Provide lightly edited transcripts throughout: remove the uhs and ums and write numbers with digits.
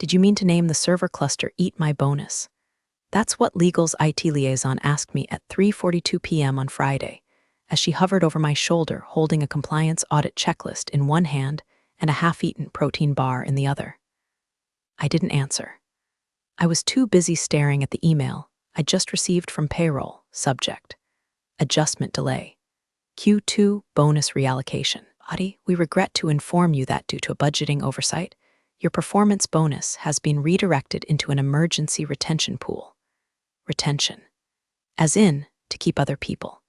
Did you mean to name the server cluster Eat My Bonus? That's what legal's IT liaison asked me at 3:42 p.m. on Friday, as she hovered over my shoulder holding a compliance audit checklist in one hand and a half-eaten protein bar in the other. I didn't answer. I was too busy staring at the email I'd just received from Payroll, subject: adjustment delay. Q2 bonus reallocation. Adi, we regret to inform you that due to a budgeting oversight, your performance bonus has been redirected into an emergency retention pool. Retention. As in, to keep other people.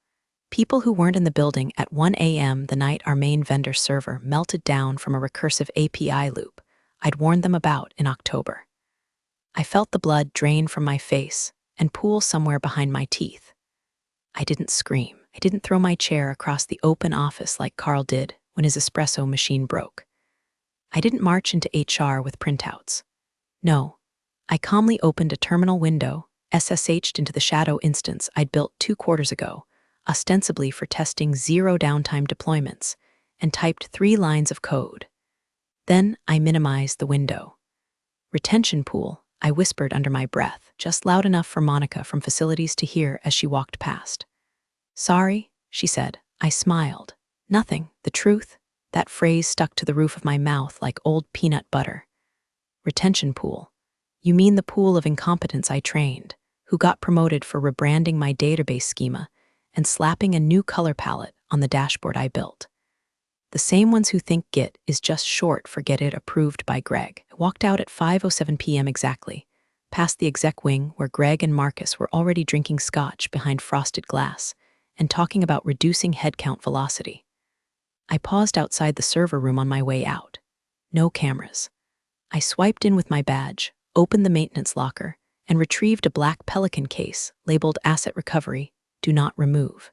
People who weren't in the building at 1 a.m. the night our main vendor server melted down from a recursive API loop I'd warned them about in October. I felt the blood drain from my face and pool somewhere behind my teeth. I didn't scream. I didn't throw my chair across the open office like Carl did when his espresso machine broke. I didn't march into HR with printouts. No, I calmly opened a terminal window, SSH'd into the shadow instance I'd built 2 quarters ago, ostensibly for testing zero downtime deployments, and typed 3 lines of code. Then I minimized the window. Retention pool, I whispered under my breath, just loud enough for Monica from facilities to hear as she walked past. Sorry, she said. I smiled. Nothing, the truth. That phrase stuck to the roof of my mouth like old peanut butter. Retention pool. You mean the pool of incompetence I trained, who got promoted for rebranding my database schema and slapping a new color palette on the dashboard I built. The same ones who think Git is just short for Get It Approved by Greg. I walked out at 5:07 p.m. exactly, past the exec wing where Greg and Marcus were already drinking scotch behind frosted glass and talking about reducing headcount velocity. I paused outside the server room on my way out. No cameras. I swiped in with my badge, opened the maintenance locker, and retrieved a black Pelican case labeled Asset Recovery, Do Not Remove.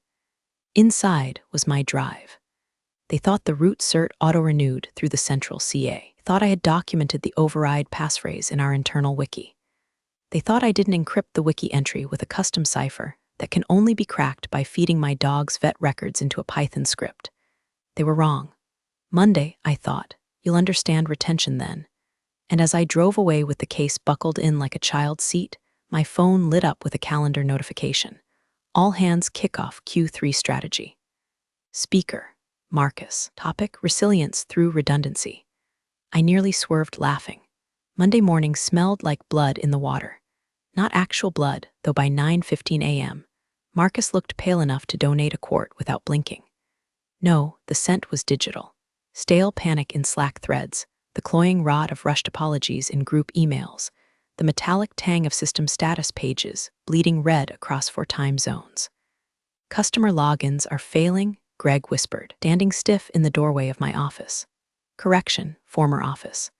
Inside was my drive. They thought the root cert auto-renewed through the central CA. Thought I had documented the override passphrase in our internal wiki. They thought I didn't encrypt the wiki entry with a custom cipher that can only be cracked by feeding my dog's vet records into a Python script. They were wrong. Monday, I thought, you'll understand retention then. And as I drove away with the case buckled in like a child's seat, my phone lit up with a calendar notification. All hands kickoff Q3 strategy. Speaker, Marcus. Topic, resilience through redundancy. I nearly swerved laughing. Monday morning smelled like blood in the water. Not actual blood, though by 9:15 a.m., Marcus looked pale enough to donate a quart without blinking. No, the scent was digital. Stale panic in Slack threads, the cloying rot of rushed apologies in group emails, the metallic tang of system status pages bleeding red across 4 time zones. Customer logins are failing, Greg whispered, standing stiff in the doorway of my office. Correction, former office.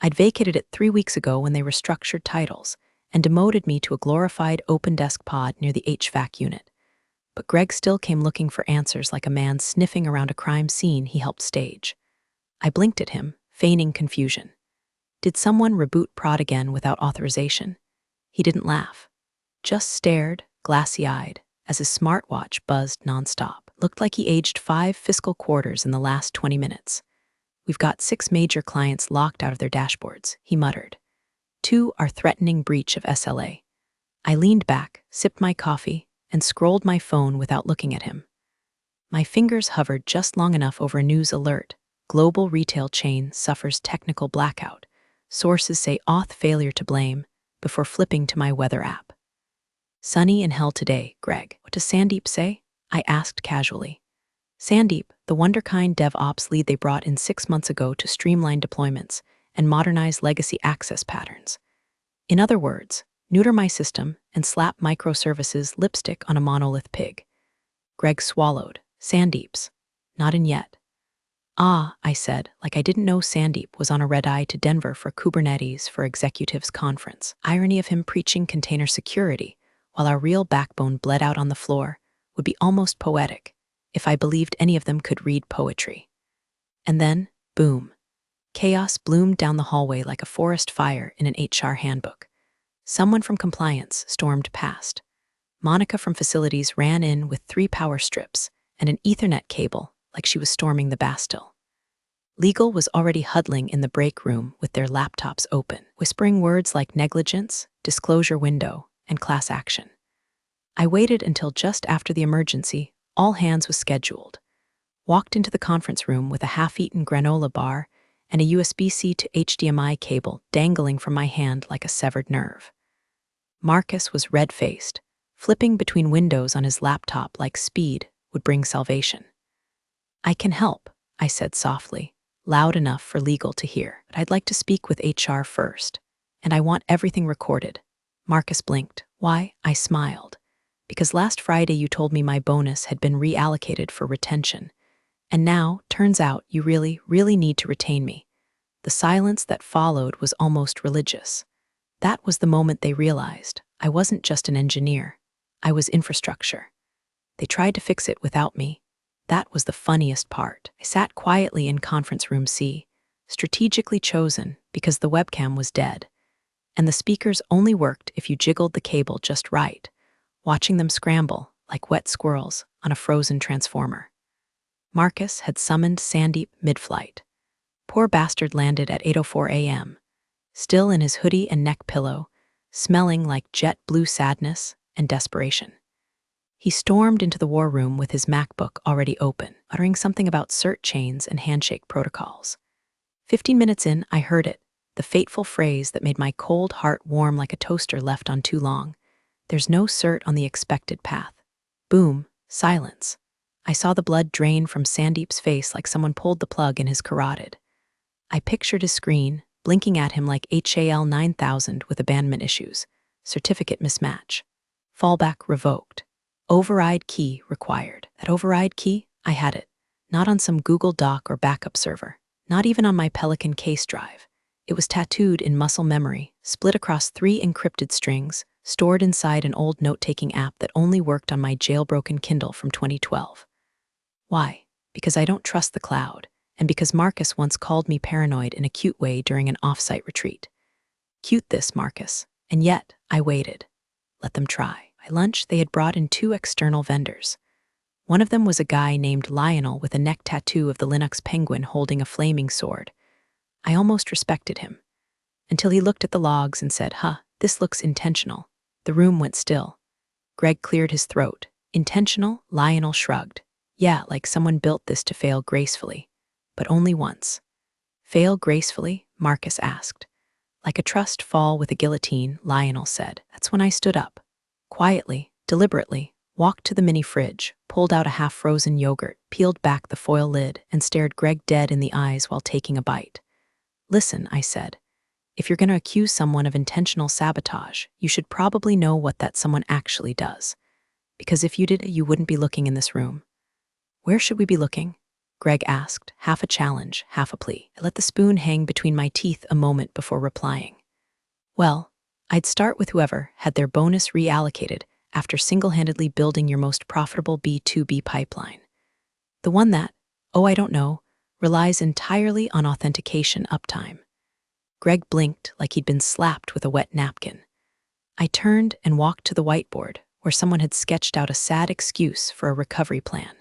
I'd vacated it 3 weeks ago when they restructured titles and demoted me to a glorified open desk pod near the HVAC unit. But Greg still came looking for answers like a man sniffing around a crime scene he helped stage. I blinked at him, feigning confusion. Did someone reboot prod again without authorization? He didn't laugh. Just stared, glassy-eyed, as his smartwatch buzzed nonstop. Looked like he aged 5 fiscal quarters in the last 20 minutes. We've got 6 major clients locked out of their dashboards, he muttered. 2 are threatening breach of SLA. I leaned back, sipped my coffee, and scrolled my phone without looking at him. My fingers hovered just long enough over a news alert. Global retail chain suffers technical blackout. Sources say auth failure to blame, before flipping to my weather app. Sunny in hell today, Greg. What does Sandeep say? I asked casually. Sandeep, the wonderkind DevOps lead they brought in 6 months ago to streamline deployments and modernize legacy access patterns. In other words, neuter my system and slap microservices lipstick on a monolith pig. Greg swallowed. Sandeep's. Not in yet. Ah, I said, like I didn't know Sandeep was on a red-eye to Denver for Kubernetes for Executives Conference. Irony of him preaching container security while our real backbone bled out on the floor would be almost poetic if I believed any of them could read poetry. And then, boom. Chaos bloomed down the hallway like a forest fire in an HR handbook. Someone from compliance stormed past. Monica from facilities ran in with 3 power strips and an Ethernet cable like she was storming the Bastille. Legal was already huddling in the break room with their laptops open, whispering words like negligence, disclosure window, and class action. I waited until just after the emergency, all hands was scheduled, walked into the conference room with a half-eaten granola bar and a USB-C to HDMI cable dangling from my hand like a severed nerve. Marcus was red-faced, flipping between windows on his laptop like speed would bring salvation. "I can help," I said softly, loud enough for legal to hear. "But I'd like to speak with HR first, and I want everything recorded." Marcus blinked. "Why?" I smiled. "Because last Friday you told me my bonus had been reallocated for retention, and now, turns out, you really, really need to retain me." The silence that followed was almost religious. That was the moment they realized I wasn't just an engineer. I was infrastructure. They tried to fix it without me. That was the funniest part. I sat quietly in conference room C, strategically chosen because the webcam was dead, and the speakers only worked if you jiggled the cable just right, watching them scramble like wet squirrels on a frozen transformer. Marcus had summoned Sandeep mid-flight. Poor bastard landed at 8:04 a.m., still in his hoodie and neck pillow, smelling like jet blue sadness and desperation. He stormed into the war room with his MacBook already open, uttering something about cert chains and handshake protocols. 15 minutes in, I heard it, the fateful phrase that made my cold heart warm like a toaster left on too long. "There's no cert on the expected path." Boom, silence. I saw the blood drain from Sandeep's face like someone pulled the plug in his carotid. I pictured his screen, blinking at him like HAL 9000 with abandonment issues. Certificate mismatch. Fallback revoked. Override key required. That override key? I had it. Not on some Google Doc or backup server. Not even on my Pelican case drive. It was tattooed in muscle memory, split across 3 encrypted strings, stored inside an old note-taking app that only worked on my jailbroken Kindle from 2012. Why? Because I don't trust the cloud, and because Marcus once called me paranoid in a cute way during an off-site retreat. Cute this, Marcus. And yet, I waited. Let them try. By lunch, they had brought in 2 external vendors. One of them was a guy named Lionel with a neck tattoo of the Linux penguin holding a flaming sword. I almost respected him, until he looked at the logs and said, this looks intentional." The room went still. Greg cleared his throat. "Intentional?" Lionel shrugged. "Yeah, like someone built this to fail gracefully. But only once." "Fail gracefully?" Marcus asked. "Like a trust fall with a guillotine," Lionel said. That's when I stood up. Quietly, deliberately, walked to the mini fridge, pulled out a half-frozen yogurt, peeled back the foil lid, and stared Greg dead in the eyes while taking a bite. "Listen," I said. "If you're going to accuse someone of intentional sabotage, you should probably know what that someone actually does. Because if you did, you wouldn't be looking in this room." "Where should we be looking?" Greg asked, half a challenge, half a plea. I let the spoon hang between my teeth a moment before replying. "Well, I'd start with whoever had their bonus reallocated after single-handedly building your most profitable B2B pipeline. The one that, I don't know, relies entirely on authentication uptime." Greg blinked like he'd been slapped with a wet napkin. I turned and walked to the whiteboard where someone had sketched out a sad excuse for a recovery plan.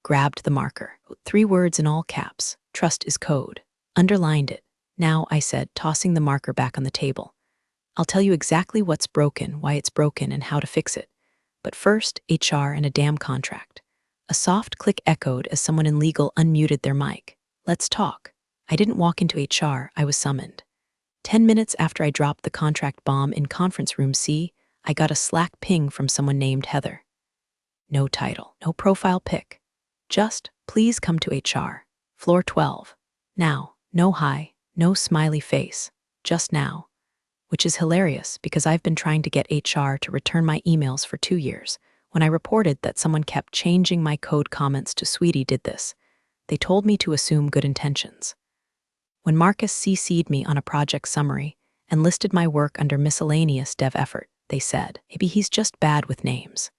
Grabbed the marker, 3 words in all caps, "Trust is code," underlined it. "Now," I said, tossing the marker back on the table, "I'll tell you exactly what's broken, why it's broken, and how to fix it. But first, HR and a damn contract." A soft click echoed as someone in legal unmuted their mic. "Let's talk." I didn't walk into HR, I was summoned. 10 minutes after I dropped the contract bomb in conference room C, I got a Slack ping from someone named Heather. No title, no profile pic. Just, "Please come to HR. Floor 12. Now." No hi, no smiley face. Just now. Which is hilarious because I've been trying to get HR to return my emails for 2 years. When I reported that someone kept changing my code comments to "Sweetie did this," they told me to assume good intentions. When Marcus CC'd me on a project summary and listed my work under miscellaneous dev effort, they said, maybe he's just bad with names.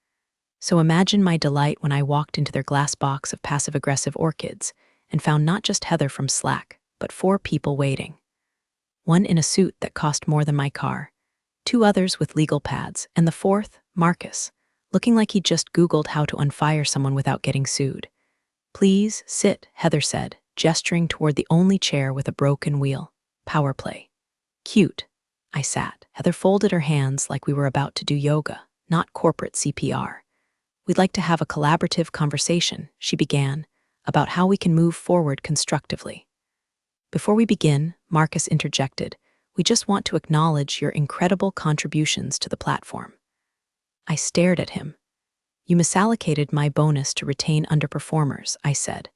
So imagine my delight when I walked into their glass box of passive-aggressive orchids and found not just Heather from Slack, but 4 people waiting. One in a suit that cost more than my car, 2 others with legal pads, and the 4th, Marcus, looking like he just Googled how to unfire someone without getting sued. "Please sit," Heather said, gesturing toward the only chair with a broken wheel. Power play. Cute. I sat. Heather folded her hands like we were about to do yoga, not corporate CPR. We'd like to have a collaborative conversation, she began, about how we can move forward constructively. Before we begin, Marcus interjected, we just want to acknowledge your incredible contributions to the platform. I stared at him. You misallocated my bonus to retain underperformers, I said.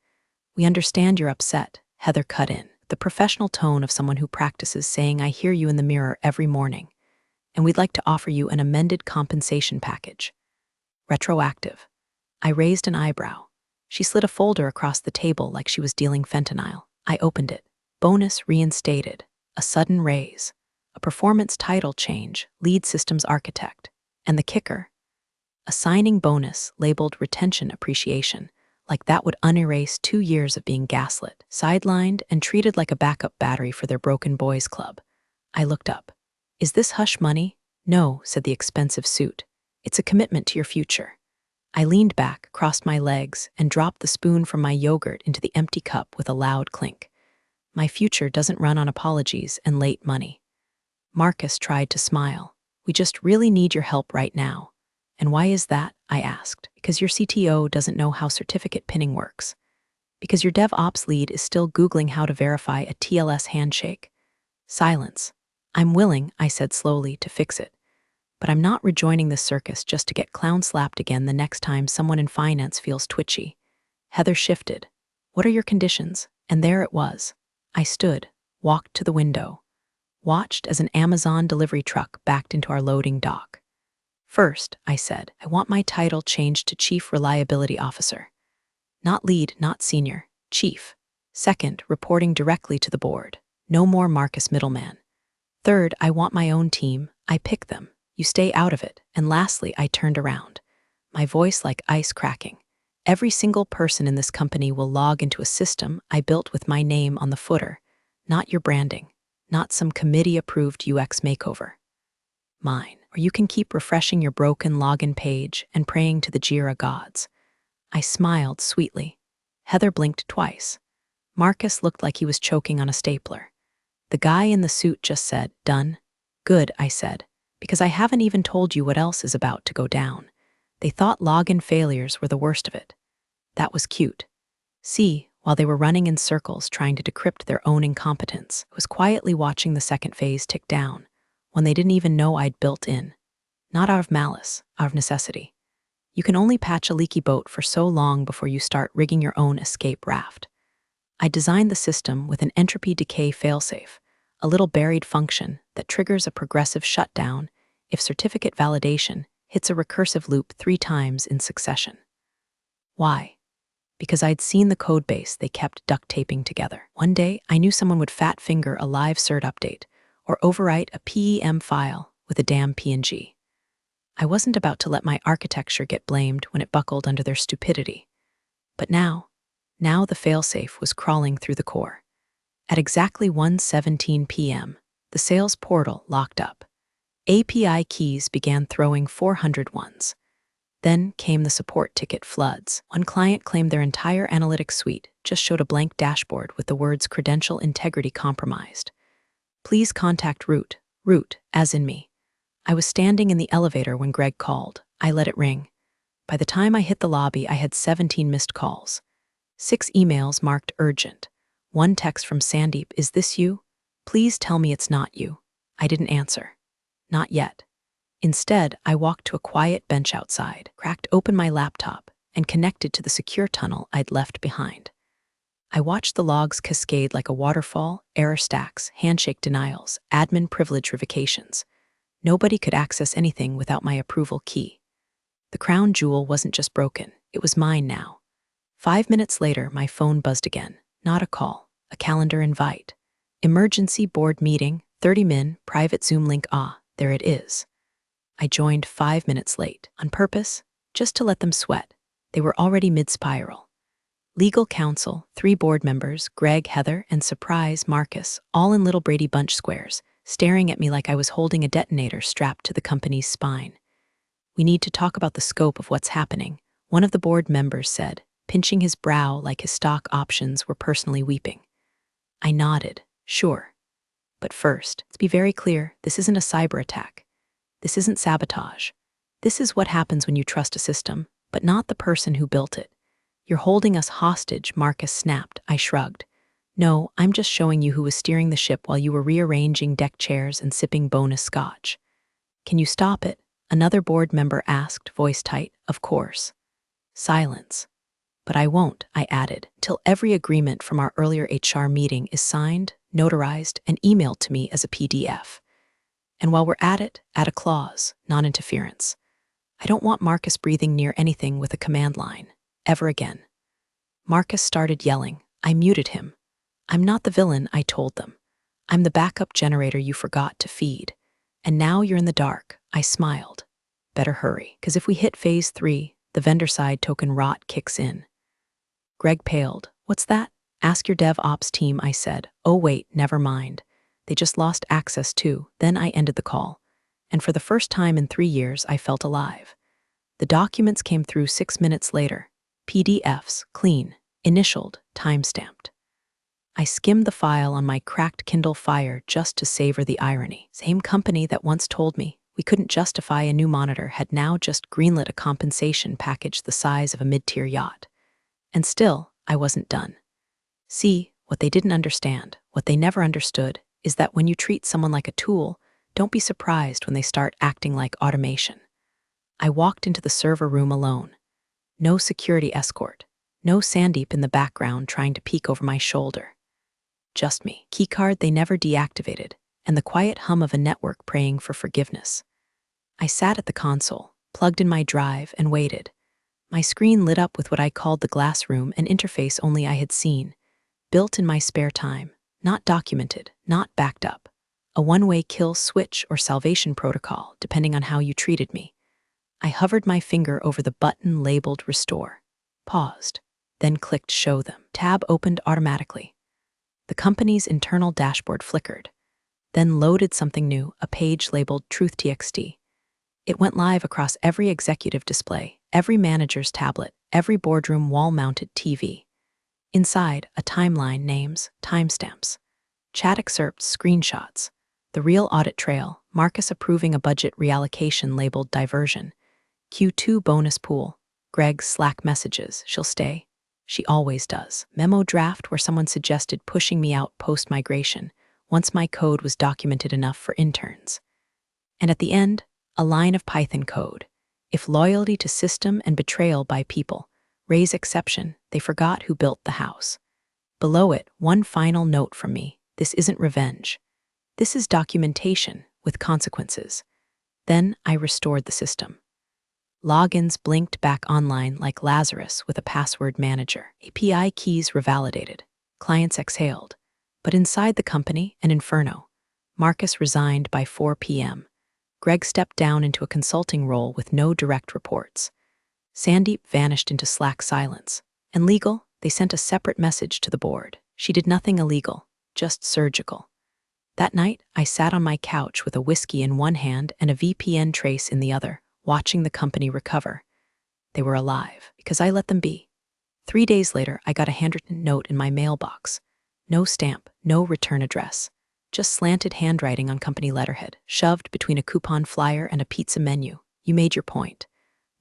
We understand you're upset, Heather cut in, the professional tone of someone who practices saying I hear you in the mirror every morning, and we'd like to offer you an amended compensation package. Retroactive. I raised an eyebrow. She slid a folder across the table like she was dealing fentanyl. I opened it. Bonus reinstated. A sudden raise. A performance title change, lead systems architect. And the kicker? A signing bonus labeled retention appreciation, like that would unerase 2 years of being gaslit, sidelined, and treated like a backup battery for their broken boys club. I looked up. Is this hush money? No, said the expensive suit. It's a commitment to your future. I leaned back, crossed my legs, and dropped the spoon from my yogurt into the empty cup with a loud clink. My future doesn't run on apologies and late money. Marcus tried to smile. We just really need your help right now. And why is that? I asked. Because your CTO doesn't know how certificate pinning works. Because your DevOps lead is still Googling how to verify a TLS handshake. Silence. I'm willing, I said slowly, to fix it. But I'm not rejoining this circus just to get clown-slapped again the next time someone in finance feels twitchy. Heather shifted. What are your conditions? And there it was. I stood, walked to the window, watched as an Amazon delivery truck backed into our loading dock. First, I said, I want my title changed to Chief Reliability Officer. Not lead, not senior, chief. Second, reporting directly to the board. No more Marcus middleman. Third, I want my own team. I pick them. You stay out of it. And lastly, I turned around, my voice like ice cracking. Every single person in this company will log into a system I built with my name on the footer, not your branding, not some committee-approved UX makeover. Mine. Or you can keep refreshing your broken login page and praying to the Jira gods. I smiled sweetly. Heather blinked twice. Marcus looked like he was choking on a stapler. The guy in the suit just said, done. Good, I said, because I haven't even told you what else is about to go down. They thought login failures were the worst of it. That was cute. See, while they were running in circles trying to decrypt their own incompetence, I was quietly watching the second phase tick down, when they didn't even know I'd built in. Not out of malice, out of necessity. You can only patch a leaky boat for so long before you start rigging your own escape raft. I designed the system with an entropy decay failsafe, a little buried function that triggers a progressive shutdown if certificate validation hits a recursive loop 3 times in succession. Why? Because I'd seen the codebase they kept duct taping together. One day, I knew someone would fat finger a live Cert update or overwrite a PEM file with a damn PNG. I wasn't about to let my architecture get blamed when it buckled under their stupidity. But now the failsafe was crawling through the core. At exactly 1:17 p.m., the sales portal locked up. API keys began throwing 400 ones. Then came the support ticket floods. One client claimed their entire analytics suite just showed a blank dashboard with the words credential integrity compromised. Please contact root, as in me. I was standing in the elevator when Greg called. I let it ring. By the time I hit the lobby, I had 17 missed calls. 6 emails marked urgent. 1 text from Sandeep, is this you? Please tell me it's not you. I didn't answer. Not yet. Instead, I walked to a quiet bench outside, cracked open my laptop, and connected to the secure tunnel I'd left behind. I watched the logs cascade like a waterfall, error stacks, handshake denials, admin privilege revocations. Nobody could access anything without my approval key. The crown jewel wasn't just broken, it was mine now. 5 minutes later, my phone buzzed again. Not a call, a calendar invite. Emergency board meeting, 30 min, private Zoom link. There it is. I joined 5 minutes late, on purpose, just to let them sweat. They were already mid-spiral. Legal counsel, 3 board members, Greg, Heather, and surprise, Marcus, all in little Brady Bunch squares, staring at me like I was holding a detonator strapped to the company's spine. We need to talk about the scope of what's happening, one of the board members said. pinching his brow like his stock options were personally weeping. I nodded, sure. But first, let's be very clear, this isn't a cyber attack. This isn't sabotage. This is what happens when you trust a system, but not the person who built it. You're holding us hostage, Marcus snapped. I shrugged. No, I'm just showing you who was steering the ship while you were rearranging deck chairs and sipping bonus scotch. Can you stop it? Another board member asked, voice tight. Of course. Silence. But I won't, I added, till every agreement from our earlier HR meeting is signed, notarized, and emailed to me as a PDF. And while we're at it, add a clause, non-interference. I don't want Marcus breathing near anything with a command line, ever again. Marcus started yelling. I muted him. I'm not the villain, I told them. I'm the backup generator you forgot to feed. And now you're in the dark, I smiled. Better hurry, because if we hit phase 3, the vendor side token rot kicks in. Greg paled. What's that? Ask your DevOps team, I said. Oh wait, never mind. They just lost access too. Then I ended the call. And for the first time in 3 years, I felt alive. The documents came through 6 minutes later. PDFs, clean, initialed, time-stamped. I skimmed the file on my cracked Kindle Fire just to savor the irony. Same company that once told me we couldn't justify a new monitor had now just greenlit a compensation package the size of a mid-tier yacht. And still, I wasn't done. See, what they didn't understand, what they never understood, is that when you treat someone like a tool, don't be surprised when they start acting like automation. I walked into the server room alone. No security escort, no Sandeep in the background trying to peek over my shoulder. Just me, keycard they never deactivated, and the quiet hum of a network praying for forgiveness. I sat at the console, plugged in my drive, and waited. My screen lit up with what I called the glass room, an interface only I had seen, built in my spare time, not documented, not backed up. A one-way kill switch or salvation protocol, depending on how you treated me. I hovered my finger over the button labeled Restore, paused, then clicked Show Them. Tab opened automatically. The company's internal dashboard flickered, then loaded something new, a page labeled Truth.txt. It went live across every executive display, every manager's tablet, every boardroom wall-mounted TV. Inside, a timeline, names, timestamps, chat excerpts, screenshots, the real audit trail, Marcus approving a budget reallocation labeled Diversion, Q2 bonus pool, Greg's Slack messages, she'll stay. She always does. Memo draft where someone suggested pushing me out post-migration, once my code was documented enough for interns. And at the end, a line of Python code. If loyalty to system and betrayal by people raise exception, they forgot who built the house. Below it, one final note from me. This isn't revenge. This is documentation with consequences. Then I restored the system. Logins blinked back online like Lazarus with a password manager. API keys revalidated. Clients exhaled. But inside the company, an inferno. Marcus resigned by 4 p.m. Greg stepped down into a consulting role with no direct reports. Sandeep vanished into Slack silence. And legal, they sent a separate message to the board. She did nothing illegal, just surgical. That night, I sat on my couch with a whiskey in one hand and a VPN trace in the other, watching the company recover. They were alive, because I let them be. 3 days later, I got a handwritten note in my mailbox. No stamp, no return address. Just slanted handwriting on company letterhead, shoved between a coupon flyer and a pizza menu. You made your point.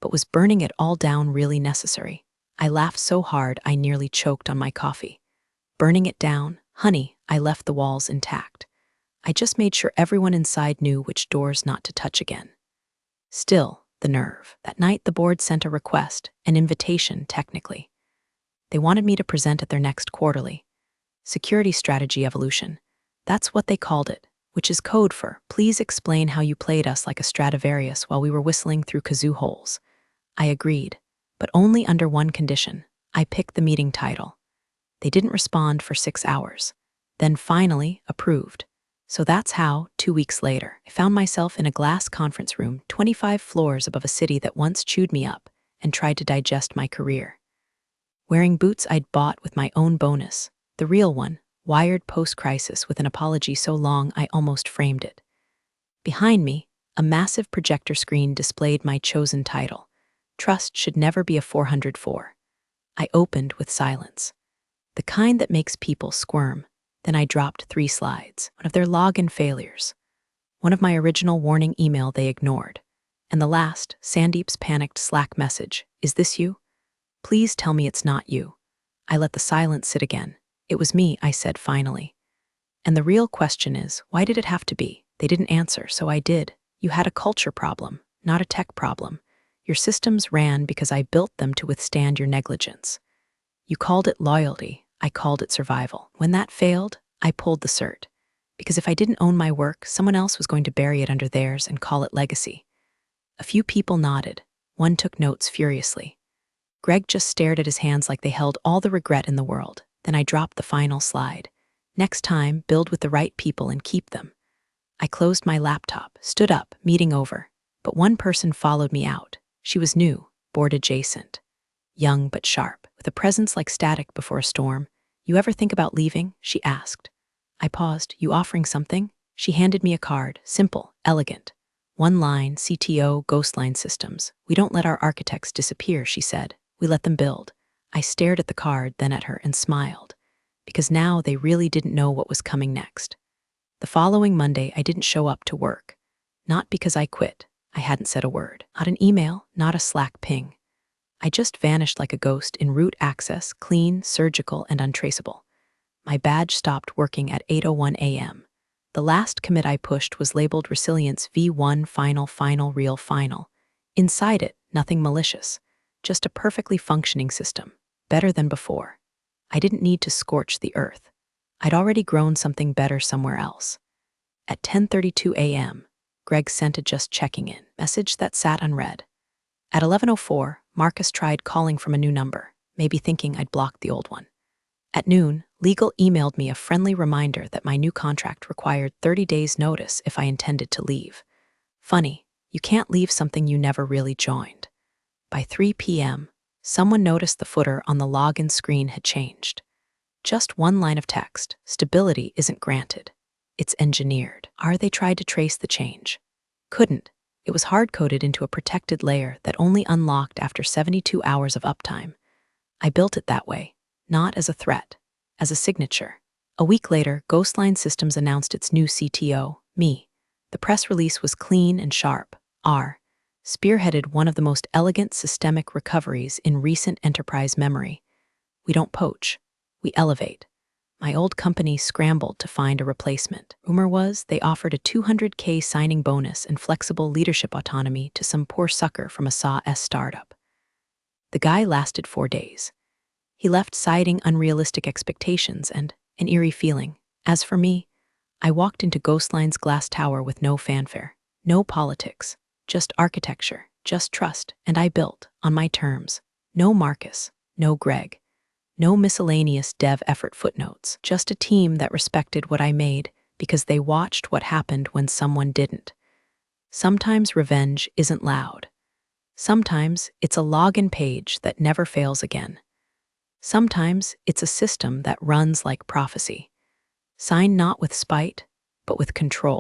But was burning it all down really necessary? I laughed so hard I nearly choked on my coffee. Burning it down? Honey, I left the walls intact. I just made sure everyone inside knew which doors not to touch again. Still, the nerve. That night the board sent a request, an invitation technically. They wanted me to present at their next quarterly. Security Strategy Evolution. That's what they called it, which is code for, please explain how you played us like a Stradivarius while we were whistling through kazoo holes. I agreed, but only under one condition. I picked the meeting title. They didn't respond for 6 hours. Then finally, approved. So that's how, 2 weeks later, I found myself in a glass conference room 25 floors above a city that once chewed me up and tried to digest my career. Wearing boots I'd bought with my own bonus, the real one, wired post-crisis with an apology so long I almost framed it. Behind me, a massive projector screen displayed my chosen title. Trust should never be a 404. I opened with silence, the kind that makes people squirm. Then I dropped 3 slides, one of their login failures, one of my original warning email they ignored, and the last, Sandeep's panicked Slack message, "Is this you? Please tell me it's not you." I let the silence sit again. "It was me," I said finally. "And the real question is, why did it have to be?" They didn't answer, so I did. "You had a culture problem, not a tech problem. Your systems ran because I built them to withstand your negligence. You called it loyalty, I called it survival. When that failed, I pulled the cert. Because if I didn't own my work, someone else was going to bury it under theirs and call it legacy." A few people nodded. One took notes furiously. Greg just stared at his hands like they held all the regret in the world. Then I dropped the final slide. "Next time, build with the right people and keep them." I closed my laptop, stood up, meeting over. But one person followed me out. She was new, board adjacent. Young but sharp, with a presence like static before a storm. "You ever think about leaving?" she asked. I paused. "You offering something?" She handed me a card, simple, elegant. One line, CTO, Ghostline Systems. "We don't let our architects disappear," she said. "We let them build." I stared at the card, then at her, and smiled. Because now they really didn't know what was coming next. The following Monday, I didn't show up to work. Not because I quit. I hadn't said a word. Not an email, not a Slack ping. I just vanished like a ghost in root access, clean, surgical, and untraceable. My badge stopped working at 8:01 a.m. The last commit I pushed was labeled Resilience V1 Final Real Final. Inside it, nothing malicious. Just a perfectly functioning system. Better than before. I didn't need to scorch the earth. I'd already grown something better somewhere else. At 10:32 a.m., Greg sent a just checking in message that sat unread. At 11:04, Marcus tried calling from a new number, maybe thinking I'd blocked the old one. At noon, legal emailed me a friendly reminder that my new contract required 30 days' notice if I intended to leave. Funny, you can't leave something you never really joined. By 3 p.m., someone noticed the footer on the login screen had changed. Just one line of text: "Stability isn't granted. It's engineered." They tried to trace the change. Couldn't. It was hard-coded into a protected layer that only unlocked after 72 hours of uptime. I built it that way, not as a threat, as a signature. A week later, Ghostline Systems announced its new CTO, me. The press release was clean and sharp. Spearheaded one of the most elegant systemic recoveries in recent enterprise memory. We don't poach. We elevate. My old company scrambled to find a replacement. Rumor was they offered a $200K signing bonus and flexible leadership autonomy to some poor sucker from a SAW startup. The guy lasted 4 days. He left citing unrealistic expectations and an eerie feeling. As for me, I walked into Ghostline's glass tower with no fanfare, no politics, just architecture, just trust, and I built, on my terms. No Marcus, no Greg. No miscellaneous dev effort footnotes, just a team that respected what I made because they watched what happened when someone didn't. Sometimes revenge isn't loud. Sometimes it's a login page that never fails again. Sometimes it's a system that runs like prophecy. Signed not with spite, but with control.